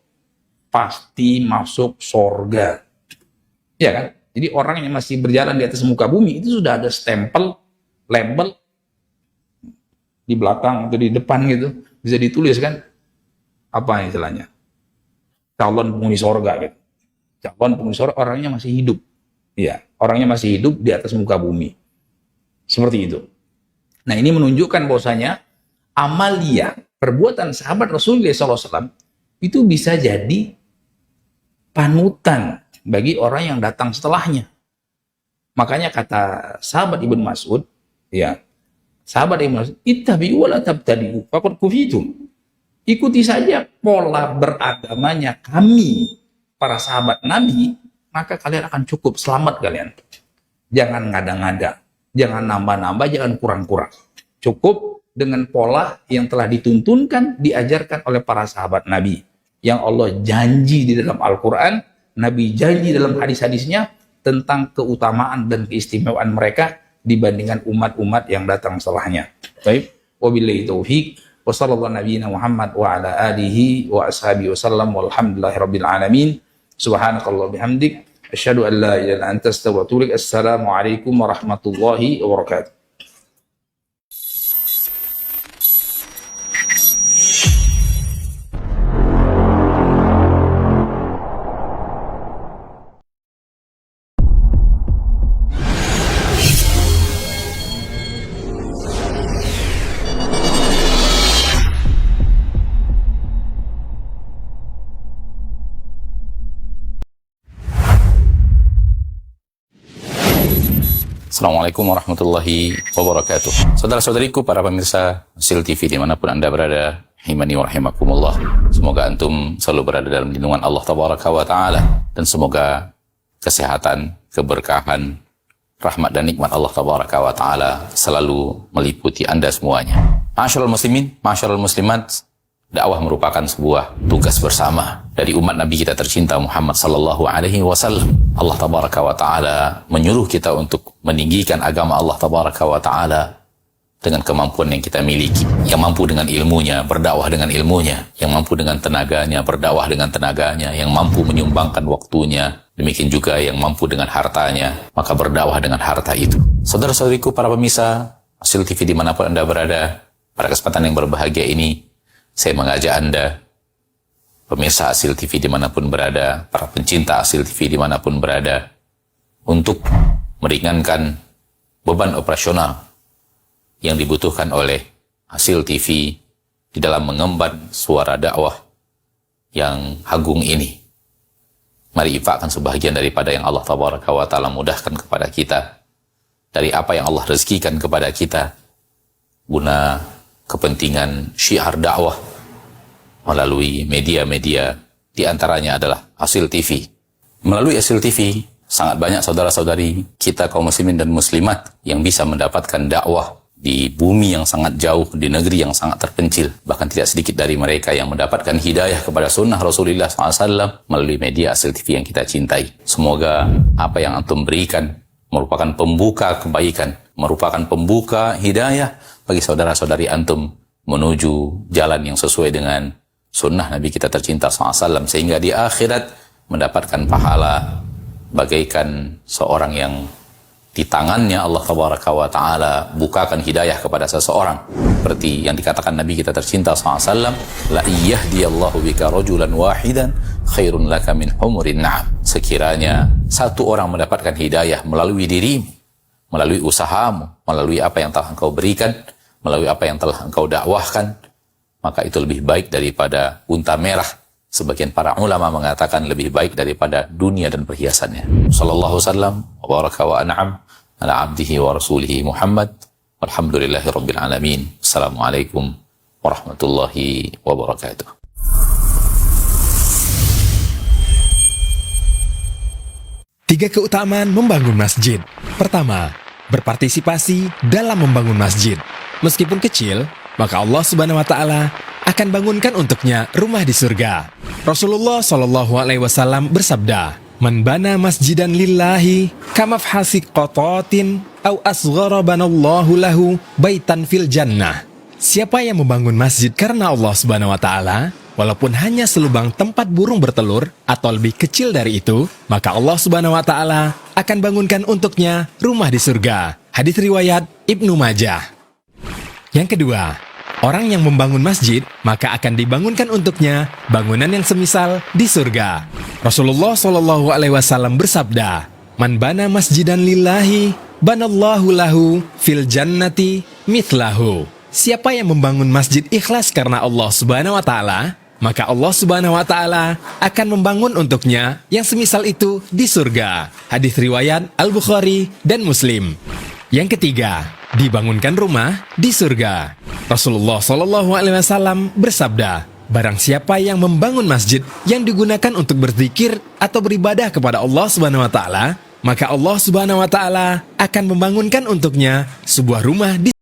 pasti masuk sorga, ya kan? Jadi orang yang masih berjalan di atas muka bumi itu sudah ada stempel, label di belakang atau di depan gitu, bisa ditulis kan apa istilahnya, calon penghuni sorga gitu. Calon penghuni sorga orangnya masih hidup, ya, orangnya masih hidup di atas muka bumi, seperti itu. Nah, ini menunjukkan bahwasanya amalia perbuatan sahabat Rasulullah SAW itu bisa jadi panutan bagi orang yang datang setelahnya. Makanya kata sahabat Ibnu Mas'ud, ya, sahabat Ibnu Mas'ud, ittabi'u wa la tabtadi'u faqad kufitum. Ikuti saja pola beragamanya kami, para sahabat Nabi, maka kalian akan cukup, selamat kalian. Jangan ngada-ngada, jangan nambah-nambah, jangan kurang-kurang. Cukup dengan pola yang telah dituntunkan, diajarkan oleh para sahabat Nabi. Yang Allah janji di dalam Al-Quran, Nabi janji dalam hadis-hadisnya tentang keutamaan dan keistimewaan mereka dibandingkan umat-umat yang datang setelahnya. Baik, wabillahi taufiq, wa sallallahu nabiyina Muhammad wa ala alihi wa ashabihi wa sallam, walhamdulillahi rabbil alamin, subhanakallah bihamdik, asyhadu an la ilaha illa anta astaghfiruka wa atubu ilaik. Assalamualaikum warahmatullahi wabarakatuh. Assalamualaikum warahmatullahi wabarakatuh. Saudara-saudariku, para pemirsa Hasil TV dimanapun Anda berada, himani wa rahimakumullah. Semoga antum selalu berada dalam lindungan Allah Tabaraka wa Ta'ala, dan semoga kesehatan, keberkahan, rahmat dan nikmat Allah Tabaraka wa Ta'ala selalu meliputi Anda semuanya. Ma'asyiral muslimin, ma'asyiral muslimat, dakwah merupakan sebuah tugas bersama dari umat Nabi kita tercinta Muhammad sallallahu alaihi wasallam. Allah Tabaraka wa Ta'ala menyuruh kita untuk meninggikan agama Allah Tabaraka wa Ta'ala dengan kemampuan yang kita miliki. Yang mampu dengan ilmunya, berdakwah dengan ilmunya. Yang mampu dengan tenaganya, berdakwah dengan tenaganya. Yang mampu menyumbangkan waktunya. Demikian juga yang mampu dengan hartanya, maka berdakwah dengan harta itu. Saudara-saudariku, para pemirsa Hasil TV dimanapun Anda berada, pada kesempatan yang berbahagia ini, saya mengajak Anda, pemirsa Hasil TV dimanapun berada, para pencinta Hasil TV dimanapun berada, untuk meringankan beban operasional yang dibutuhkan oleh Hasil TV di dalam mengemban suara dakwah yang agung ini. Mari infakkan sebahagian daripada yang Allah Tabaraka wa Ta'ala mudahkan kepada kita, dari apa yang Allah rezekikan kepada kita, guna kepentingan syiar dakwah melalui media-media, di antaranya adalah Hasil TV. Melalui Hasil TV, sangat banyak saudara-saudari kita kaum muslimin dan muslimat yang bisa mendapatkan dakwah di bumi yang sangat jauh, di negeri yang sangat terpencil. Bahkan tidak sedikit dari mereka yang mendapatkan hidayah kepada sunnah Rasulullah SAW melalui media Asil TV yang kita cintai. Semoga apa yang antum berikan merupakan pembuka kebaikan, merupakan pembuka hidayah bagi saudara-saudari antum menuju jalan yang sesuai dengan sunnah Nabi kita tercinta SAW, sehingga di akhirat mendapatkan pahala bagaikan seorang yang di tangannya Allah Tabaraka wa Ta'ala bukakan hidayah kepada seseorang. Seperti yang dikatakan Nabi kita tercinta SAW, la iyahdiyallahu bika rajulan wahidan khairun laka min humurin na'am. Sekiranya satu orang mendapatkan hidayah melalui dirimu, melalui usahamu, melalui apa yang telah engkau berikan, melalui apa yang telah engkau dakwahkan, maka itu lebih baik daripada unta merah. Sebagian para ulama mengatakan lebih baik daripada dunia dan perhiasannya. Sallallahu wasallam wa baraka wa an'am ala abdihi wa rasulihi Muhammad. Walhamdulillahi rabbil alamin. Assalamualaikum warahmatullahi wabarakatuh. Tiga keutamaan membangun masjid. Pertama, berpartisipasi dalam membangun masjid. Meskipun kecil, maka Allah Subhanahu wa Ta'ala akan bangunkan untuknya rumah di surga. Rasulullah SAW bersabda, "Man bana masjidan lillahi kamafhasi qatatin au asghara banallahu lahu baitan fil jannah." Siapa yang membangun masjid karena Allah Subhanahu wa Ta'ala, walaupun hanya selubang tempat burung bertelur atau lebih kecil dari itu, maka Allah Subhanahu wa Ta'ala akan bangunkan untuknya rumah di surga. Hadits riwayat Ibnu Majah. Yang kedua, orang yang membangun masjid, maka akan dibangunkan untuknya bangunan yang semisal di surga. Rasulullah SAW bersabda, "Man bana masjidan lillahi, banallahu lahu fil jannati mithlahu." Siapa yang membangun masjid ikhlas karena Allah Subhanahu wa Ta'ala, maka Allah Subhanahu wa Ta'ala akan membangun untuknya yang semisal itu di surga. Hadits riwayat Al-Bukhari dan Muslim. Yang ketiga, dibangunkan rumah di surga. Rasulullah SAW bersabda, barang siapa yang membangun masjid yang digunakan untuk berzikir atau beribadah kepada Allah Subhanahu wa Ta'ala, maka Allah Subhanahu wa Ta'ala akan membangunkan untuknya sebuah rumah di